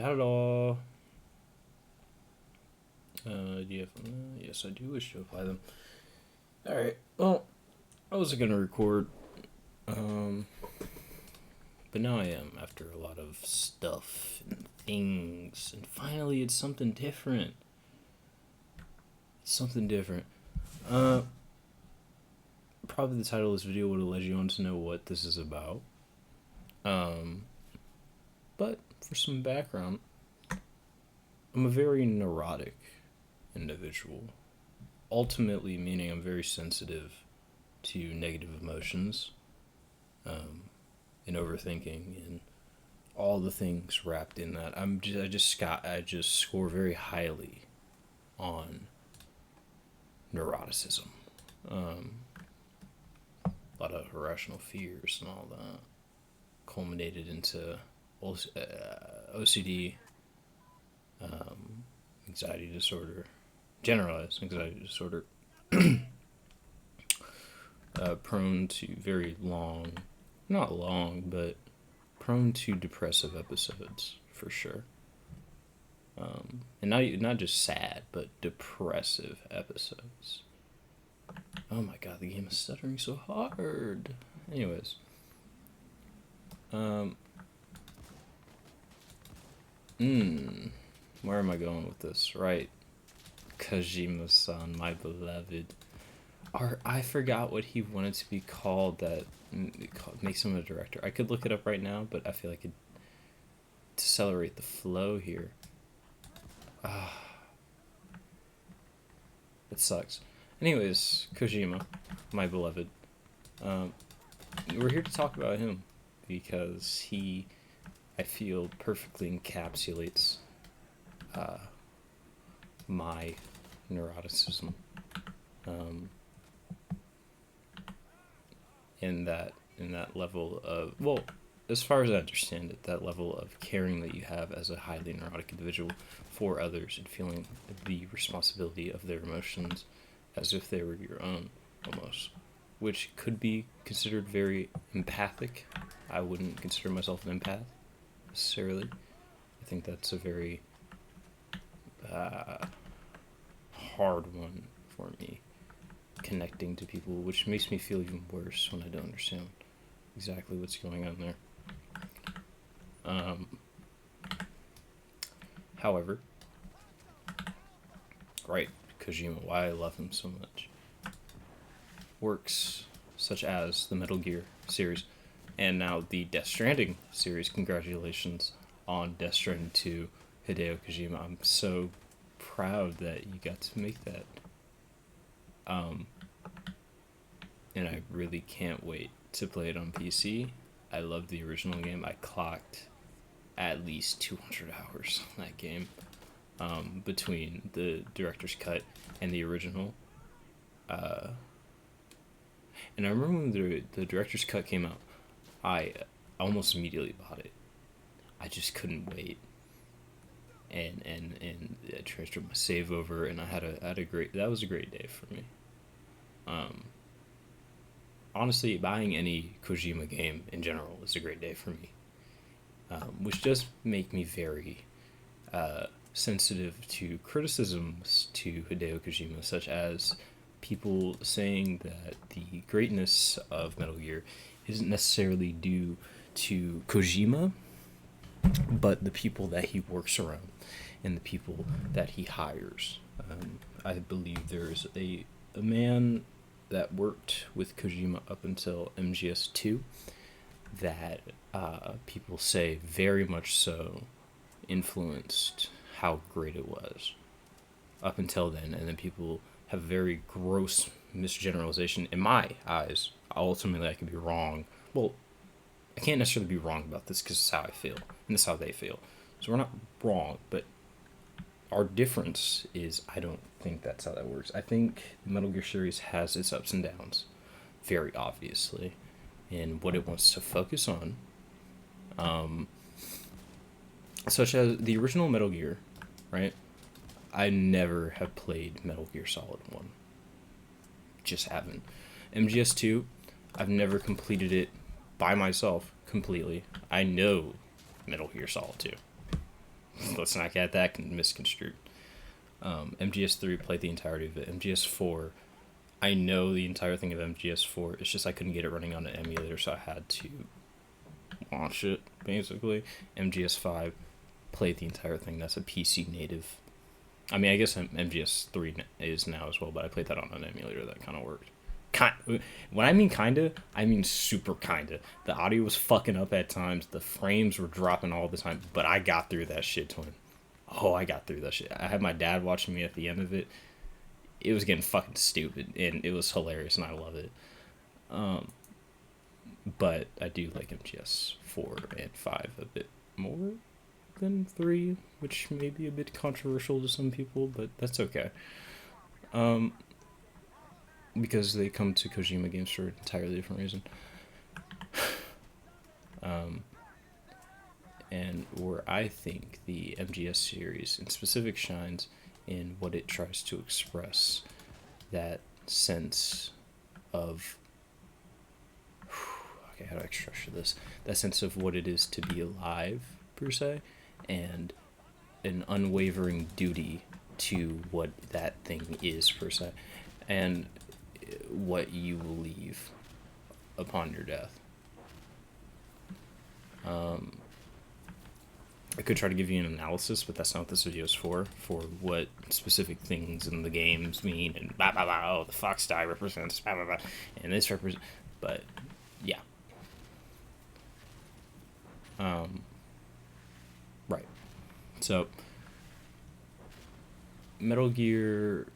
Not at all. Do you have, yes, I do wish to apply them. Alright, well, I wasn't going to record, um, but now I am after a lot of stuff and things, and finally it's something different. It's something different. Probably the title of this video would have led you on to know what this is about. But for some background, I'm a very neurotic individual. Ultimately, meaning I'm very sensitive to negative emotions, and overthinking, and all the things wrapped in that. I just score very highly on neuroticism. A lot of irrational fears and all that culminated into OCD, anxiety disorder, generalized anxiety disorder, prone to very long, not long, but prone to depressive episodes, for sure. And not just sad, but depressive episodes. Oh my god, the game is stuttering so hard. Anyways. Where am I going with this? Right. Kojima-san, my beloved. I forgot what he wanted to be called that makes him a director. I could look it up right now, but I feel like to accelerate the flow here. It sucks. Anyways, Kojima, my beloved. We're here to talk about him because he, I feel, perfectly encapsulates my neuroticism. In that level of, well, as far as I understand it, that level of caring that you have as a highly neurotic individual for others and feeling the responsibility of their emotions as if they were your own, almost, which could be considered very empathic. I wouldn't consider myself an empath, necessarily. I think that's a very hard one for me, connecting to people, which makes me feel even worse when I don't understand exactly what's going on there. However, right, Kojima, why I love him so much. Works such as the Metal Gear series, and now the Death Stranding series. Congratulations on Death Stranding 2, Hideo Kojima. I'm so proud that you got to make that. And I really can't wait to play it on PC. I love the original game. I clocked at least 200 hours on that game, between the director's cut and the original. And I remember when the director's cut came out, I almost immediately bought it. I just couldn't wait. And I transferred my save over, and I had a great, that was a great day for me. Honestly, buying any Kojima game in general is a great day for me, which does make me very sensitive to criticisms to Hideo Kojima, such as people saying that the greatness of Metal Gear isn't necessarily due to Kojima, but the people that he works around and the people that he hires. I believe there's a man that worked with Kojima up until MGS2 that people say very much so influenced how great it was up until then, and then people have very gross misgeneralization in my eyes. Ultimately, I could be wrong. Well, I can't necessarily be wrong about this because it's how I feel, and it's how they feel. So we're not wrong, but our difference is I don't think that's how that works. I think the Metal Gear series has its ups and downs, very obviously, in what it wants to focus on. Such as the original Metal Gear, right? I never have played Metal Gear Solid 1. Just haven't. MGS2, I've never completed it by myself completely. I know Metal Gear Solid 2. let's not get that misconstrued. MGS3 played the entirety of it. MGS4, I know the entire thing of MGS4. It's just I couldn't get it running on an emulator, so I had to launch it, basically. MGS5 played the entire thing. That's a PC native. I mean, I guess MGS3 is now as well, but I played that on an emulator. That kind of worked. When I mean kinda, I mean super kinda. The audio was fucking up at times. The frames were dropping all the time, but I got through that shit, twin. Oh, I got through that shit. I had my dad watching me at the end of it. It was getting fucking stupid, and it was hilarious, and I love it. But I do like MGS 4 and 5 a bit more than 3, which may be a bit controversial to some people, but that's okay. Because they come to Kojima games for an entirely different reason. And where I think the MGS series in specific shines in what it tries to express, that sense of, okay, how do I structure this? That sense of what it is to be alive, per se, and an unwavering duty to what that thing is, per se, and what you will leave upon your death. I could try to give you an analysis, but that's not what this video is for what specific things in the games mean, and blah, blah, blah, oh, the fox die represents blah, blah, blah, and this represents, but, yeah. Right. So, Metal Gear,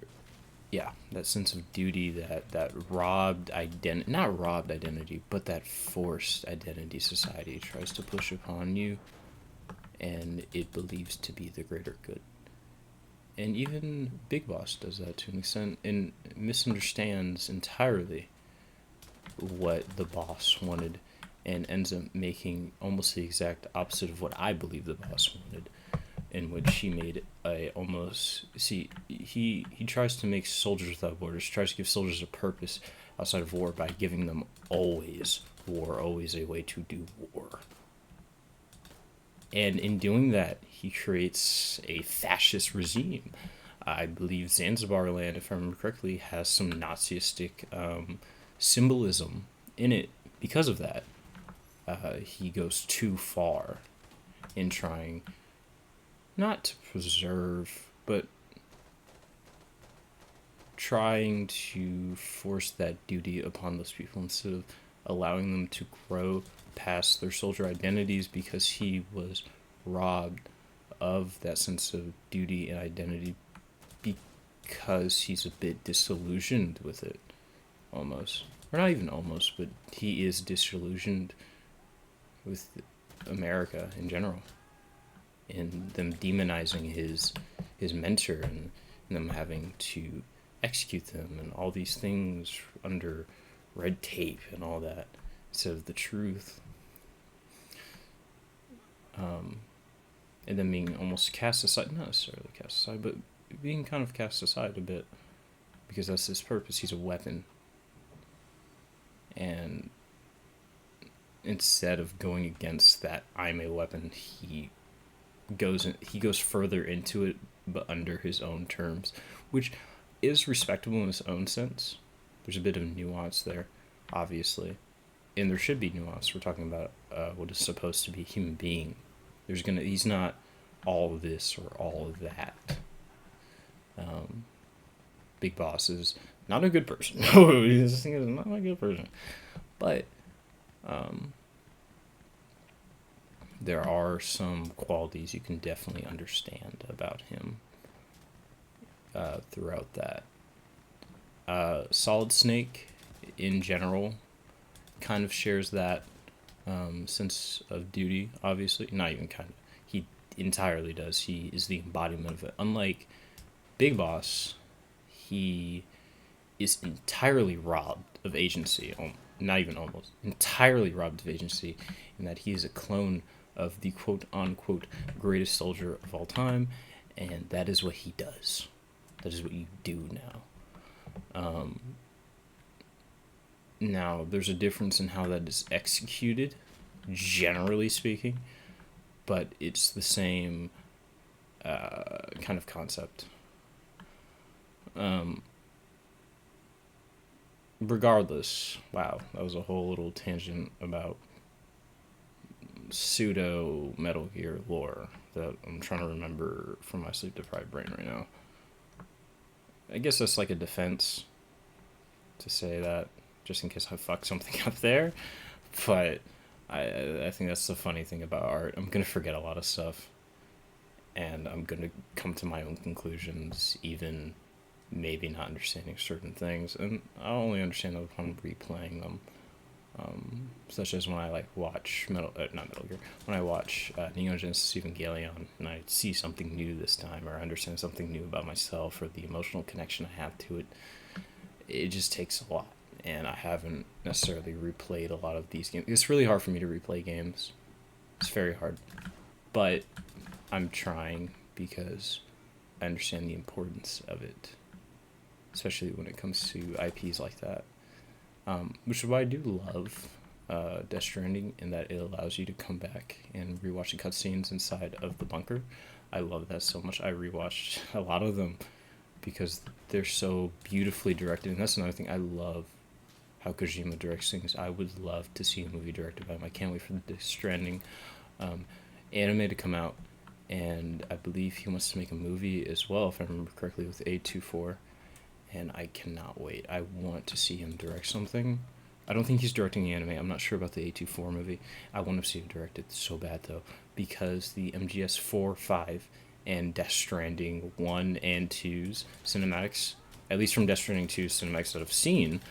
yeah, that sense of duty, that robbed identity, not robbed identity, but that forced identity society tries to push upon you, and it believes to be the greater good. And even Big Boss does that to an extent, and misunderstands entirely what the boss wanted, and ends up making almost the exact opposite of what I believe the boss wanted, in which he made a almost, see, he tries to make soldiers without borders, tries to give soldiers a purpose outside of war by giving them always war, always a way to do war. And in doing that, he creates a fascist regime. I believe Zanzibar land, if I remember correctly, has some Nazistic symbolism in it because of that. He goes too far in trying not to preserve, but trying to force that duty upon those people instead of allowing them to grow past their soldier identities, because he was robbed of that sense of duty and identity because he's a bit disillusioned with it, almost. Or not even almost, but he is disillusioned with America in general, and them demonizing his mentor, and them having to execute them and all these things under red tape and all that instead of the truth. And then being almost cast aside, not necessarily cast aside, but being kind of cast aside a bit, because that's his purpose. He's a weapon. And instead of going against that, I'm a weapon, he goes further into it, but under his own terms, which is respectable in its own sense. There's a bit of nuance there, obviously, and there should be nuance. We're talking about what is supposed to be a human being. He's not all of this or all of that. Big Boss is not a good person. This thing is not a good person, but there are some qualities you can definitely understand about him throughout that. Solid Snake, in general, kind of shares that sense of duty, obviously. Not even kind of. He entirely does. He is the embodiment of it. Unlike Big Boss, he is entirely robbed of agency. Not even almost. Entirely robbed of agency, in that he is a clone of the quote-unquote greatest soldier of all time, and that is what he does. That is what you do now. Now, there's a difference in how that is executed, generally speaking, but it's the same kind of concept. Um, Regardless, wow, that was a whole little tangent about pseudo Metal Gear lore that I'm trying to remember from my sleep deprived brain right now. I guess that's like a defense to say that, just in case I fuck something up there. But I think that's the funny thing about art. I'm gonna forget a lot of stuff, and I'm gonna come to my own conclusions, even maybe not understanding certain things, and I'll only understand them upon replaying them. Such as when I like watch not Metal Gear, when I watch Neon Genesis Evangelion, and I see something new this time, or I understand something new about myself, or the emotional connection I have to it. It just takes a lot, and I haven't necessarily replayed a lot of these games. It's really hard for me to replay games. It's very hard, but I'm trying because I understand the importance of it, especially when it comes to IPs like that. Which is why I do love Death Stranding, in that it allows you to come back and rewatch the cutscenes inside of the bunker. I love that so much. I rewatched a lot of them because they're so beautifully directed, and that's another thing I love. How Kojima directs things. I would love to see a movie directed by him. I can't wait for the Death Stranding um, anime to come out, and I believe he wants to make a movie as well, if I remember correctly, with A24, and I cannot wait. I want to see him direct something. I don't think he's directing the anime. I'm not sure about the A24 movie. I want to see him direct it so bad, though, because the MGS 4, 5, and Death Stranding 1 and 2's cinematics, at least from Death Stranding 2 cinematics that I've seen,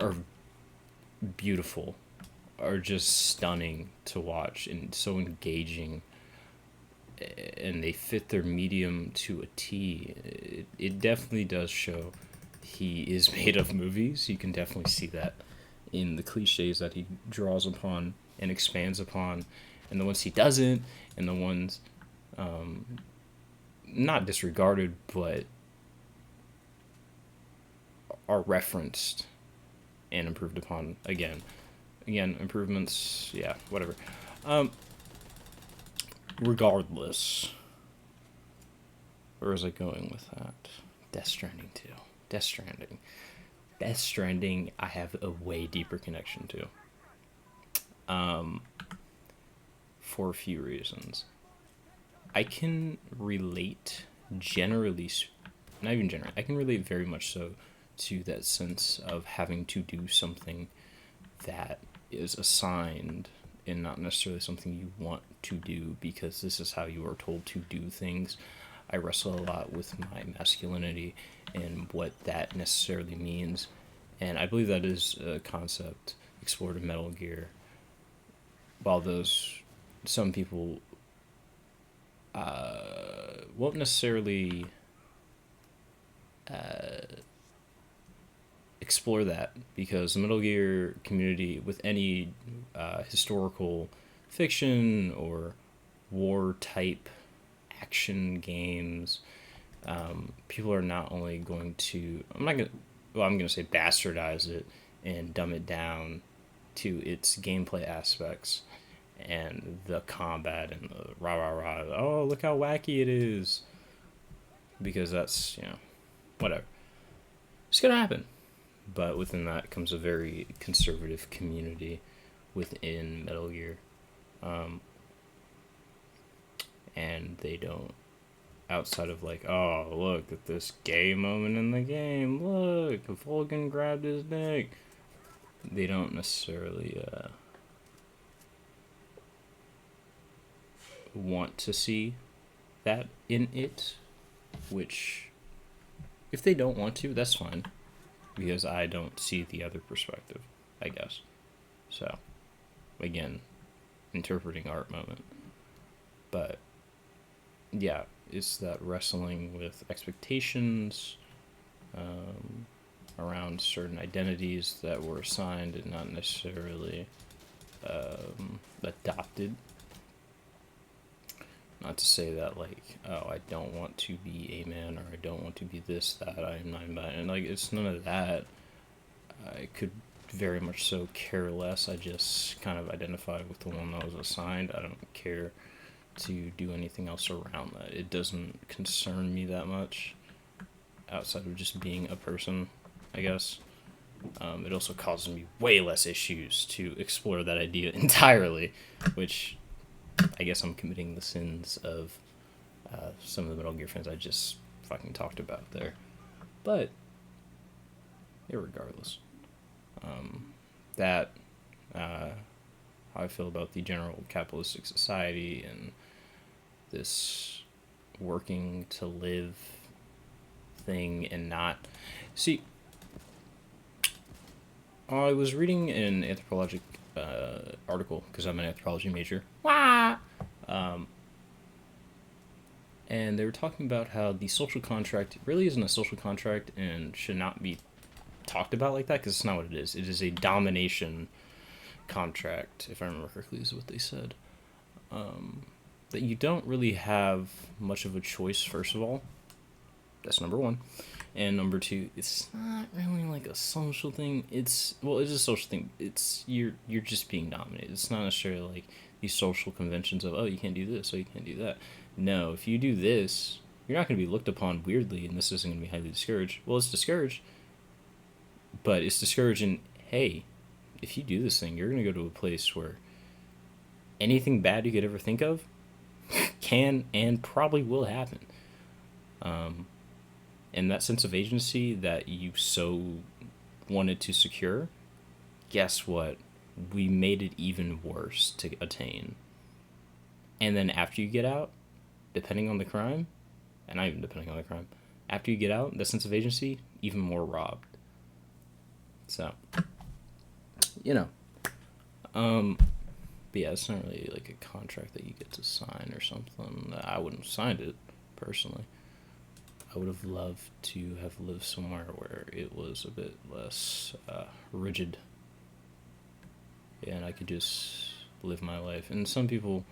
are beautiful, are just stunning to watch and so engaging, and they fit their medium to a T. It definitely does show he is made of movies. You can definitely see that in the cliches that he draws upon and expands upon, and the ones he doesn't, and the ones not disregarded but are referenced and improved upon again improvements, yeah, whatever. Regardless, where was I going with that? Death Stranding 2. Death Stranding. Death Stranding, I have a way deeper connection to. For a few reasons. I can relate generally, not even generally, I can relate very much so to that sense of having to do something that is assigned and not necessarily something you want to do because this is how you are told to do things. I wrestle a lot with my masculinity and what that necessarily means, and I believe that is a concept explored in Metal Gear. While some people won't necessarily explore that, because the Metal Gear community, with any historical fiction or war type action games, people are not only going to, I'm gonna say bastardize it and dumb it down to its gameplay aspects and the combat and the rah rah rah. Oh, look how wacky it is, because that's, whatever. It's gonna happen. But within that comes a very conservative community within Metal Gear. And they don't, outside of like, oh, look at this gay moment in the game, look, Vulcan grabbed his dick. They don't necessarily want to see that in it, which, if they don't want to, that's fine, because I don't see the other perspective, I guess. So, again, interpreting art moment. But, yeah, it's that wrestling with expectations around certain identities that were assigned and not necessarily adopted. Not to say that, like, oh, I don't want to be a man, or I don't want to be this, that, I am not that. And, like, it's none of that. I could very much so care less. I just kind of identify with the one that was assigned. I don't care to do anything else around that. It doesn't concern me that much outside of just being a person, I guess. It also causes me way less issues to explore that idea entirely, which I guess I'm committing the sins of some of the Metal Gear fans I just fucking talked about there. But, irregardless, that, how I feel about the general capitalistic society and this working to live thing and not. See, I was reading an anthropologic article because I'm an anthropology major. And they were talking about how the social contract really isn't a social contract and should not be talked about like that because it's not what it is. It is a domination contract, if I remember correctly, is what they said. That you don't really have much of a choice, first of all. That's number one. And number two, it's not really like a social thing. It's a social thing. It's you're just being dominated. It's not necessarily like these social conventions of, oh, you can't do this, oh, you can't do that. No, if you do this, you're not going to be looked upon weirdly, and this isn't going to be highly discouraged. Well, it's discouraged, but it's discouraging. Hey, if you do this thing, you're going to go to a place where anything bad you could ever think of can and probably will happen. And that sense of agency that you so wanted to secure, guess what? We made it even worse to attain. And then after you get out, depending on the crime, and not even depending on the crime, after you get out, that sense of agency, even more robbed. So, but yeah, it's not really like a contract that you get to sign or something. I wouldn't have signed it, personally. I would have loved to have lived somewhere where it was a bit less rigid. And I could just live my life. And some people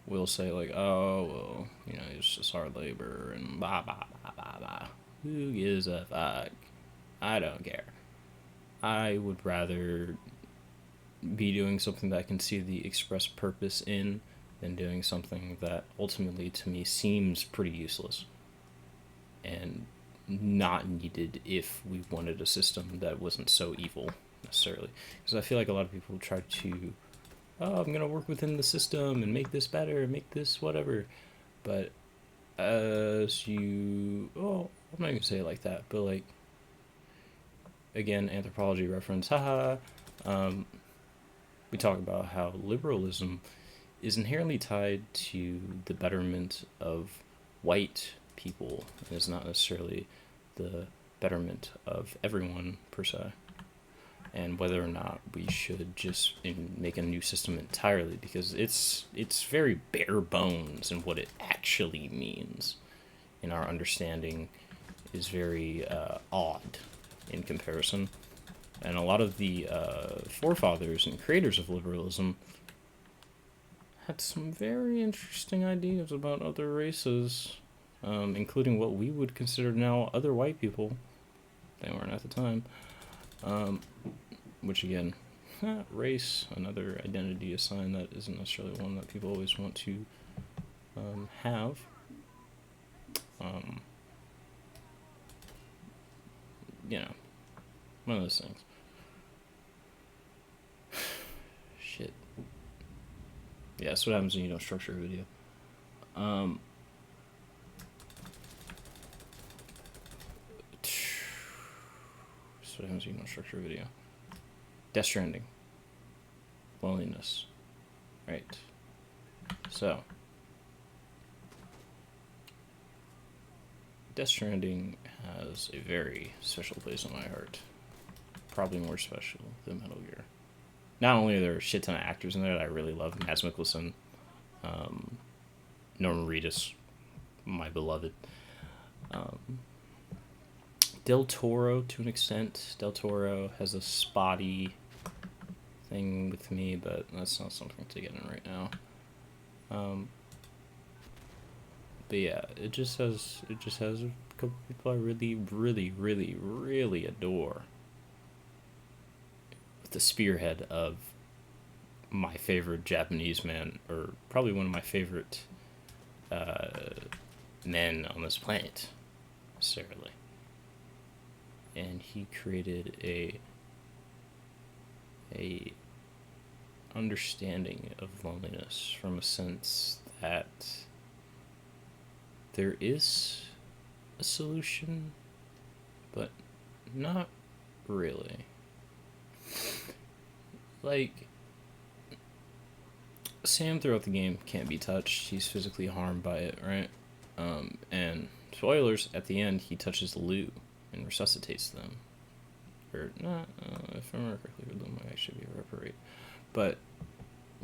will say, like, oh, well, it's just hard labor and blah, blah, blah, blah, blah. Who gives a fuck? I don't care. I would rather be doing something that I can see the express purpose in than doing something that ultimately to me seems pretty useless and not needed if we wanted a system that wasn't so evil necessarily. Because I feel like a lot of people try to, oh, I'm going to work within the system and make this better, make this whatever. But I'm not going to say it like that, but like, again, anthropology reference, haha, we talk about how liberalism is inherently tied to the betterment of white people and is not necessarily the betterment of everyone per se, and whether or not we should just make a new system entirely, because it's very bare bones in what it actually means, and our understanding is very odd in comparison. And a lot of the forefathers and creators of liberalism had some very interesting ideas about other races, including what we would consider now other white people. They weren't at the time. Which again, race, another identity assigned that isn't necessarily one that people always want to have. One of those things. Shit. Yeah, that's what happens when you don't structure a video. That's what happens when you don't structure a video. Death Stranding. Loneliness. Right. So. Death Stranding has a very special place in my heart. Probably more special than Metal Gear. Not only are there a shit ton of actors in there that I really love, Mads Mikkelsen, Norman Reedus, my beloved, Del Toro to an extent. Del Toro has a spotty thing with me, but that's not something to get in right now. But yeah, it just has a couple people I really, really, really, really adore. With the spearhead of my favorite Japanese man, or probably one of my favorite men on this planet, necessarily. And he created a understanding of loneliness from a sense that there is a solution, but not really. Like, Sam throughout the game can't be touched. He's physically harmed by it, right? And spoilers, at the end, he touches Lou and resuscitates them. Or not, if I remember correctly, Lou might actually be a reparate. But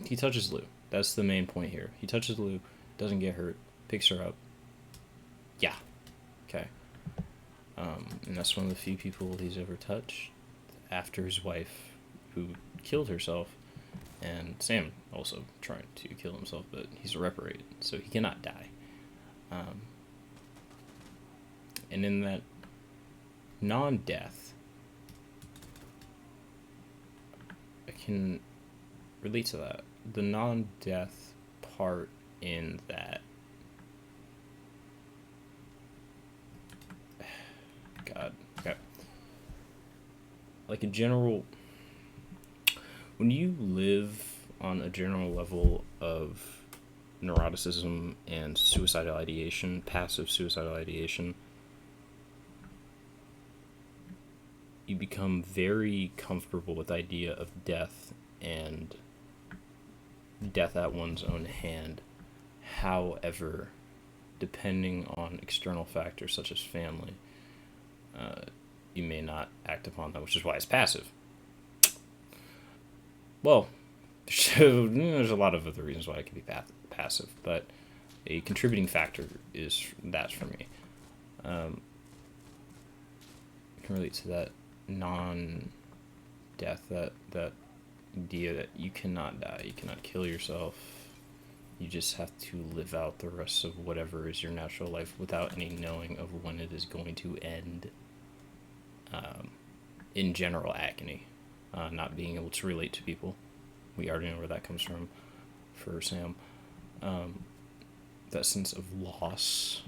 he touches Lou. That's the main point here. He touches Lou, doesn't get hurt, picks her up. Yeah. Okay. And that's one of the few people he's ever touched after his wife, who killed herself, and Sam also trying to kill himself, but he's a reparate, so he cannot die. And in that non-death, I can relate to that. The non-death part in that, God, okay. Like a general, when you live on a general level of neuroticism and suicidal ideation, passive suicidal ideation, you become very comfortable with the idea of death and death at one's own hand. However, depending on external factors such as family, you may not act upon that, which is why it's passive. Well, there's a lot of other reasons why it can be passive, but a contributing factor is that for me. I can relate to that non-death, that idea that you cannot die, you cannot kill yourself, you just have to live out the rest of whatever is your natural life without any knowing of when it is going to end. In general, agony, not being able to relate to people. We already know where that comes from for Sam. That sense of loss,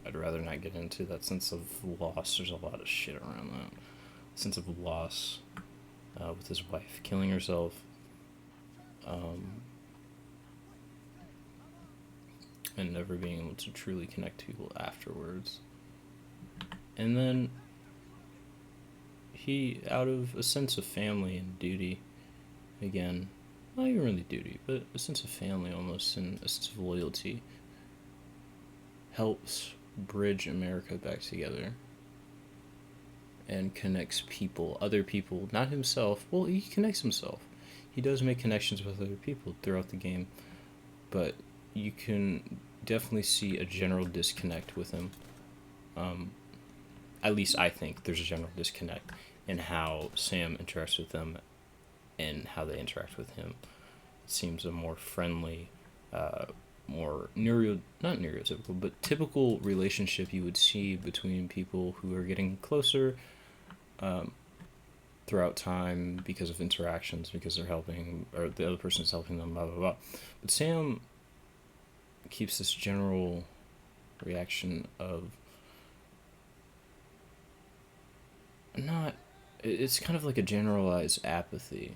I'd rather not get into that sense of loss. There's a lot of shit around that. Sense of loss with his wife killing herself. And never being able to truly connect to people afterwards. And then he, out of a sense of family and duty, again, not even really duty, but a sense of family almost, and a sense of loyalty, helps bridge America back together and connects people, other people, not himself. Well, he connects himself. He does make connections with other people throughout the game, but you can definitely see a general disconnect with him. At least I think there's a general disconnect in how Sam interacts with them and how they interact with him. It seems a more friendly, more not neurotypical, but typical relationship you would see between people who are getting closer throughout time because of interactions, because they're helping, or the other person is helping them, blah, blah, blah. But Sam keeps this general reaction of it's kind of like a generalized apathy.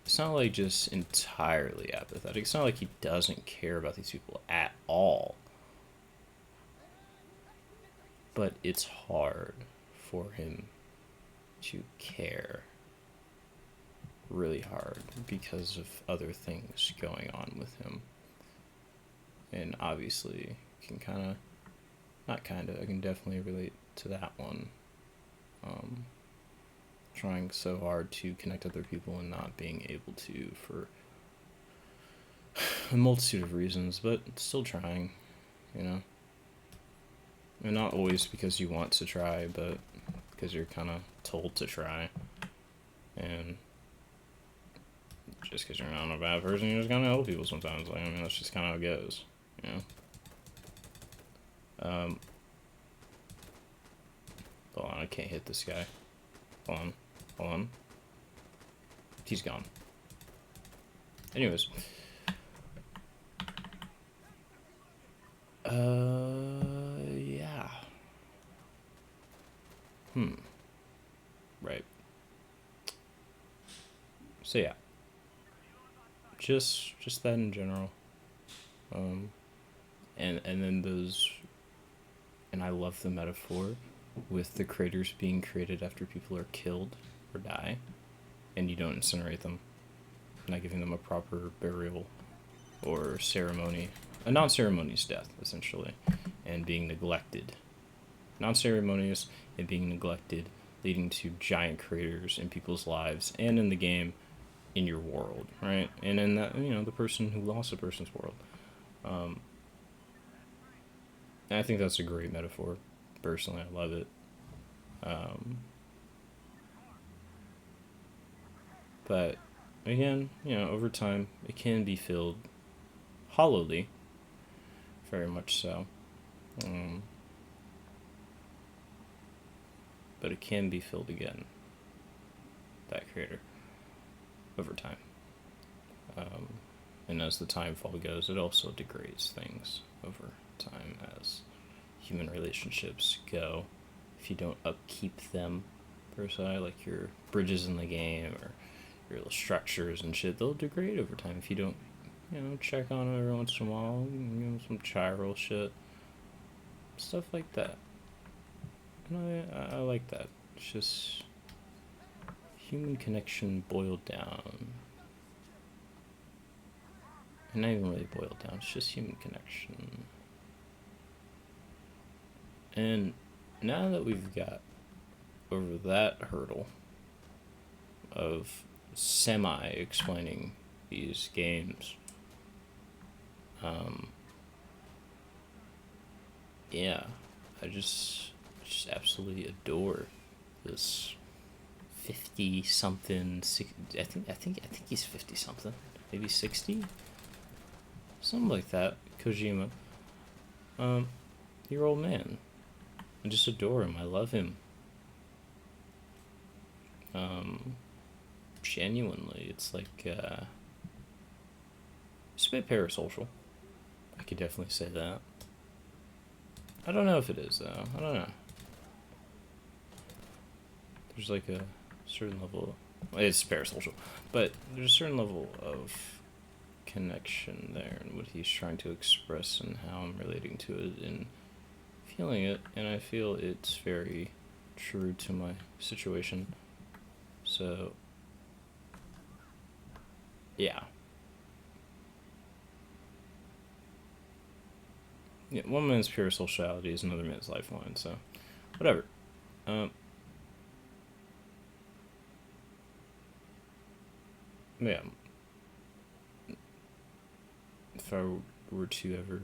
It's not like just entirely apathetic. It's not like he doesn't care about these people at all. But it's hard for him to care. Really hard because of other things going on with him. And obviously, I can definitely relate to that one. Trying so hard to connect with other people and not being able to for a multitude of reasons, but still trying, And not always because you want to try, but because you're kind of told to try. And just because you're not a bad person, you're just gonna help people sometimes. That's just kind of how it goes, Hold on, I can't hit this guy. Hold on. He's gone. Anyways, yeah. Right. So yeah, just that in general. Um, and then those, and I love the metaphor with the craters being created after people are killed or die, and you don't incinerate them, not giving them a proper burial or ceremony, a non-ceremonious death essentially, and being neglected, non-ceremonious and being neglected, leading to giant craters in people's lives and in the game, in your world, right? And in that, the person who lost a person's world. Um, and I think that's a great metaphor. Personally, I love it. Um, but again, over time, it can be filled hollowly, very much so. Um, but it can be filled again, that creator, over time. Um, and as the timefall goes, it also degrades things over time as human relationships go. If you don't upkeep them, per se, like your bridges in the game or your little structures and shit, they'll degrade over time if you don't, check on them every once in a while, some chiral shit, stuff like that. And I like that. It's just human connection boiled down. And not even really boiled down, it's just human connection. And now that we've got over that hurdle of semi explaining these games, yeah, I just absolutely adore this 50 something. I think he's 50 something, maybe 60, something like that. Kojima, your old man. I just adore him. I love him. Genuinely, it's like it's a bit parasocial. I could definitely say that. I don't know if it is though. I don't know. There's like a certain level. It's parasocial, but there's a certain level of connection there and what he's trying to express and how I'm relating to it and feeling it, and I feel it's very true to my situation. So, yeah. Yeah, one man's pure sociality is another man's lifeline, so whatever. Um, yeah, if I were to ever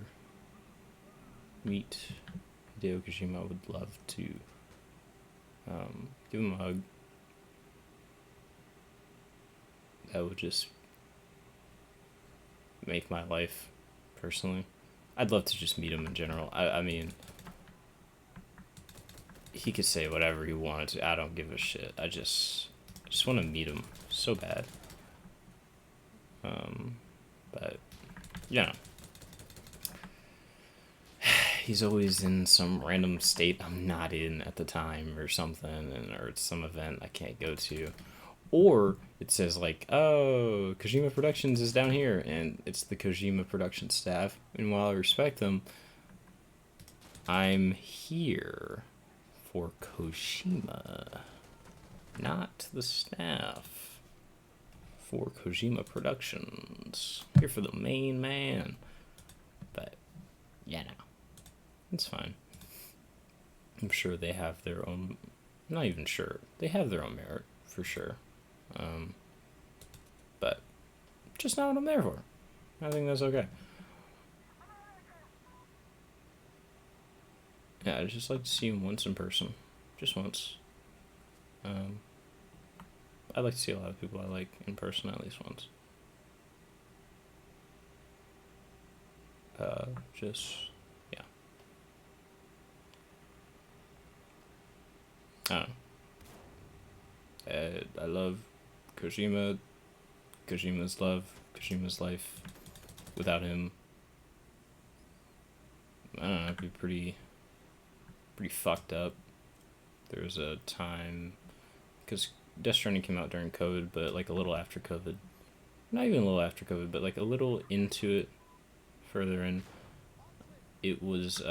meet Hideo Kojima, I would love to give him a hug. That would just make my life, personally. I'd love to just meet him in general. I mean, he could say whatever he wanted to. I don't give a shit. I just want to meet him so bad. But yeah, he's always in some random state I'm not in at the time or something, or it's some event I can't go to. Or it says like, oh, Kojima Productions is down here, and it's the Kojima Production staff. And while I respect them, I'm here for Kojima, not the staff. For Kojima Productions, here for the main man. But yeah, no, it's fine. I'm sure they have their own. I'm not even sure they have their own merit for sure. But just not what I'm there for. I think that's okay. Yeah, I'd just like to see him once in person. Just once. Um, I'd like to see a lot of people I like in person at least once. Just, yeah. I don't know. I love Kojima. Kojima's love Kojima's life without him, I don't know, it'd be pretty fucked up. There was a time, because Death Stranding came out during COVID, but like a little after COVID. Not even a little after COVID, but like a little into it, further in. It was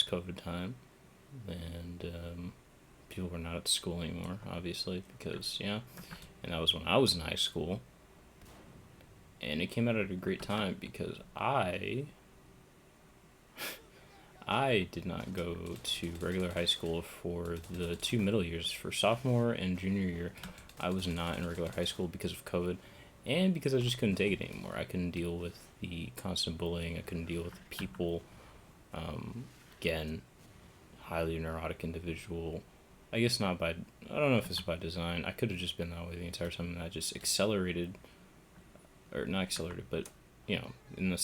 COVID time, and people were not at school anymore, obviously, because and that was when I was in high school. And it came out at a great time because I did not go to regular high school for the 2 middle years. For sophomore and junior year, I was not in regular high school because of COVID, and because I just couldn't take it anymore. I couldn't deal with the constant bullying. I couldn't deal with people. Again, highly neurotic individual. I guess not by, I don't know if it's by design. I could have just been that way the entire time, and I just accelerated, or not accelerated, but, in the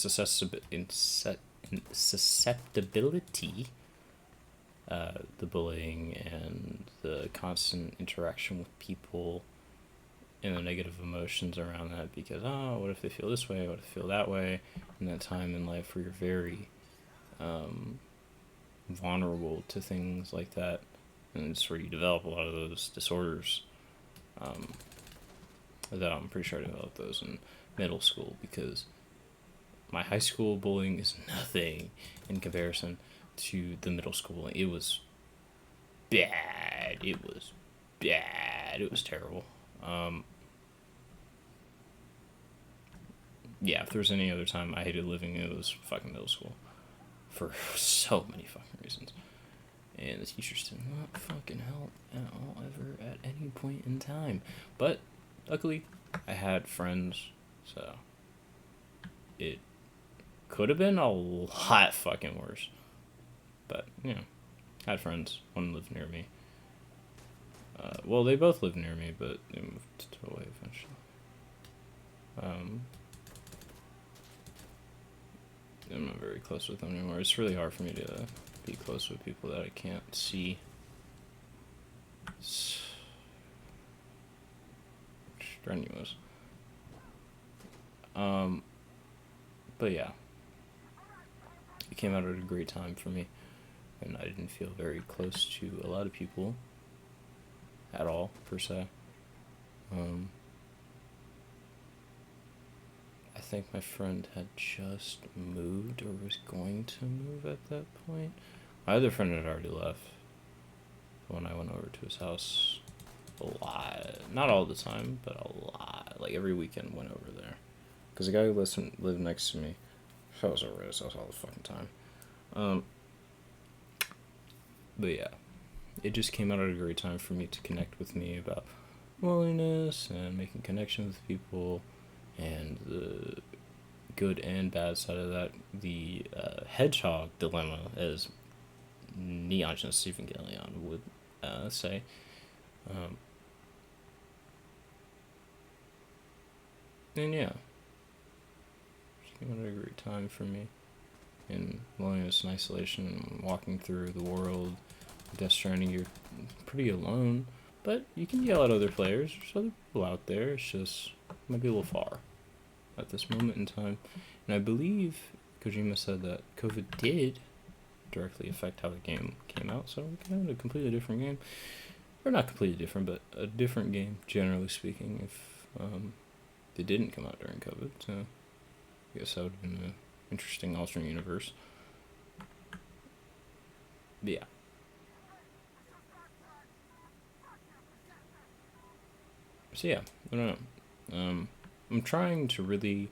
susceptibility, the bullying and the constant interaction with people and the negative emotions around that, because, what if they feel this way, what if they feel that way, in that time in life where you're very vulnerable to things like that, and it's where you develop a lot of those disorders. That I'm pretty sure I developed those in middle school, because my high school bullying is nothing in comparison to the middle school. It was bad. It was bad. It was terrible. If there was any other time I hated living, it was fucking middle school. For so many fucking reasons. And the teachers did not fucking help at all, ever, at any point in time. But, luckily, I had friends, so it could have been a lot fucking worse. But, I had friends. One lived near me. Well, they both lived near me, but they moved away eventually. I'm not very close with them anymore. It's really hard for me to be close with people that I can't see. It's strenuous. But yeah. It came out at a great time for me. And I didn't feel very close to a lot of people at all, per se. I think my friend had just moved or was going to move at that point. My other friend had already left when I went over to his house a lot. Not all the time, but a lot. Like every weekend went over there. Because the guy who lived next to me, I was over at his house all the fucking time. But yeah, it just came out at a great time for me to connect with me about loneliness and making connections with people, and the good and bad side of that. The hedgehog dilemma, as Neon Evangelion would say. And yeah, it came out at a great time for me. In loneliness and isolation, walking through the world, Death Stranding, you're pretty alone, but you can yell at other players. There's other people out there. It's just might be a little far at this moment in time. And I believe Kojima said that COVID did directly affect how the game came out, so we can have a completely different game. Or not completely different, but a different game, generally speaking, if it didn't come out during COVID. So I guess that would have been an interesting alternate universe. But yeah. So yeah, I don't know. I'm trying to really,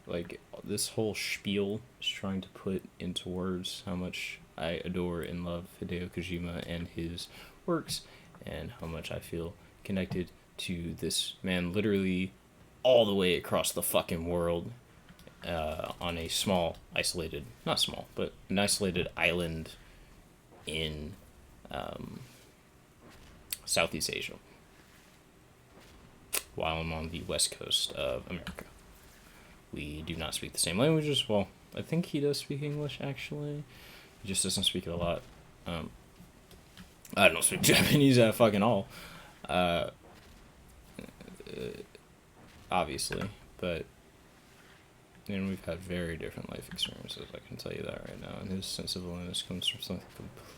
like, this whole spiel is trying to put into words how much I adore and love Hideo Kojima and his works, and how much I feel connected to this man literally all the way across the fucking world, on a small, isolated, not small, but an isolated island in Southeast Asia, while I'm on the west coast of America. We do not speak the same languages. Well, I think he does speak English, actually. He just doesn't speak it a lot. I don't speak Japanese at fucking all. obviously, but we've had very different life experiences. I can tell you that right now. And his sense of loneliness comes from something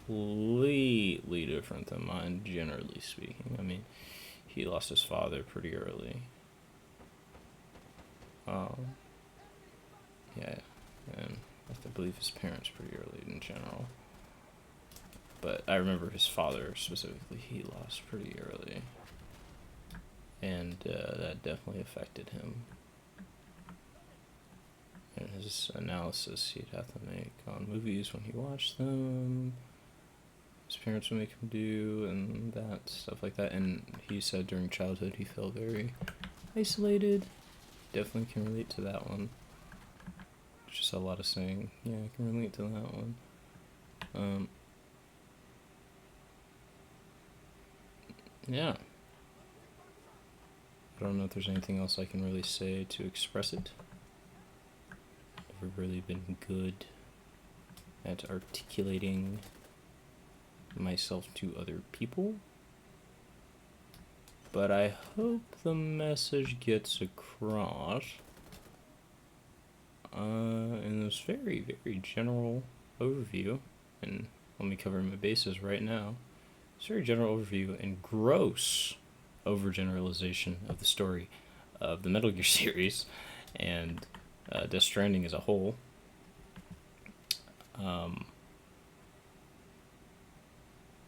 completely different than mine, generally speaking. I mean, he lost his father pretty early. Yeah, and I believe his parents pretty early in general. But I remember his father specifically, he lost pretty early. And that definitely affected him. And his analysis he'd have to make on movies when he watched them, his parents would make him do, and that, stuff like that. And he said during childhood he felt very isolated. Definitely can relate to that one. Just a lot of saying, yeah, I can relate to that one. Yeah. I don't know if there's anything else I can really say to express it. Never really been good at articulating myself to other people. But I hope the message gets across in this very, very general overview. And let me cover my bases right now. It's a very general overview and gross overgeneralization of the story of the Metal Gear series and Death Stranding as a whole. But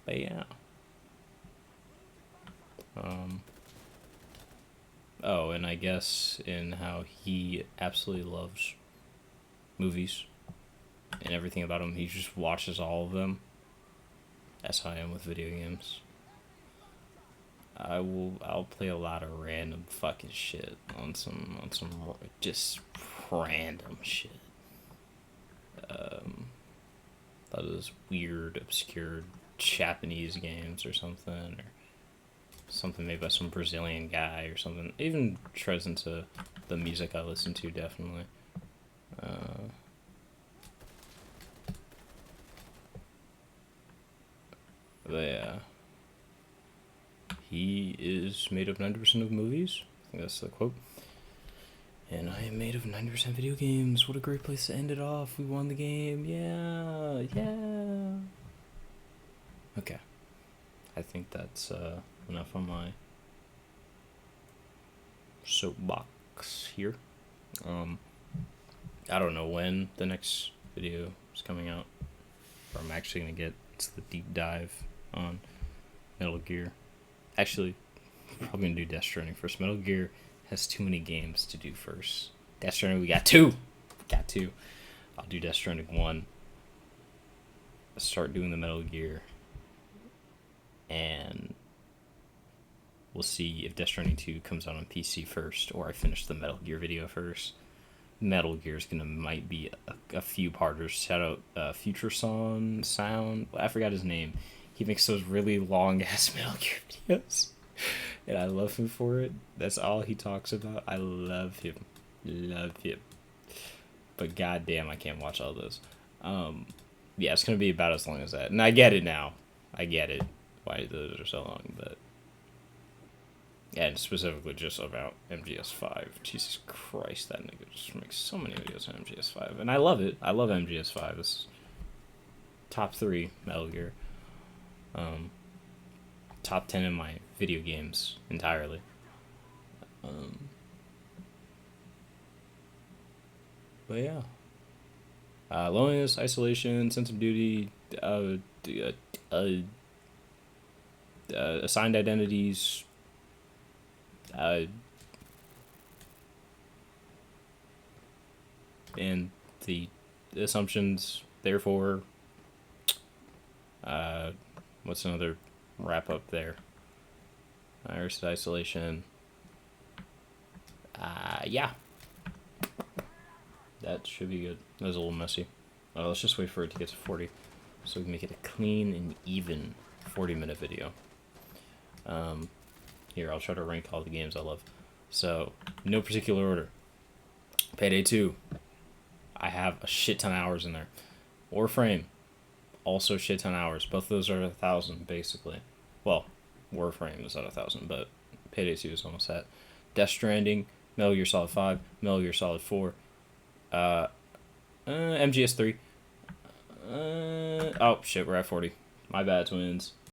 yeah. Oh, and I guess in how he absolutely loves movies and everything about them. He just watches all of them. That's how I am with video games. I'll play a lot of random fucking shit on some just random shit. That is weird, obscure Japanese games or something, or something made by some Brazilian guy or something. It even treads into the music I listen to, definitely. But yeah. He is made of 90% of movies. I think that's the quote. And I am made of 90% video games. What a great place to end it off. We won the game. Yeah. Yeah. Okay. I think that's enough on my soapbox here. I don't know when the next video is coming out. Or I'm actually going to get to the deep dive on Metal Gear. Actually, I'm probably going to do Death Stranding first. Metal Gear has too many games to do first. Death Stranding, we got two. I'll do Death Stranding 1. Start doing the Metal Gear. And we'll see if Death Stranding 2 comes out on PC first, or I finish the Metal Gear video first. Metal Gear is might be a few parters. Shout out Future Sound. I forgot his name. He makes those really long ass Metal Gear videos, and I love him for it. That's all he talks about. I love him. But goddamn, I can't watch all those. Yeah, it's gonna be about as long as that, and I get it now. I get it why those are so long, but yeah, and specifically just about MGS5. Jesus Christ, that nigga just makes so many videos on MGS5, and I love it. I love MGS5. It's top 3 Metal Gear. Top 10 in my video games entirely. But yeah. Loneliness, isolation, sense of duty, assigned identities, and the assumptions, therefore, what's another wrap up there? Iris isolation. Yeah. That should be good. That was a little messy. Let's just wait for it to get to 40 so we can make it a clean and even 40-minute video. Here, I'll try to rank all the games I love. So, no particular order. Payday 2. I have a shit ton of hours in there. Warframe. Also shit ton of hours. Both of those are 1,000, basically. Well, Warframe is at 1,000, but Payday 2 is almost at Death Stranding, Metal Gear Solid 5, Metal Gear Solid 4, MGS 3. Oh shit, we're at 40. My bad, twins.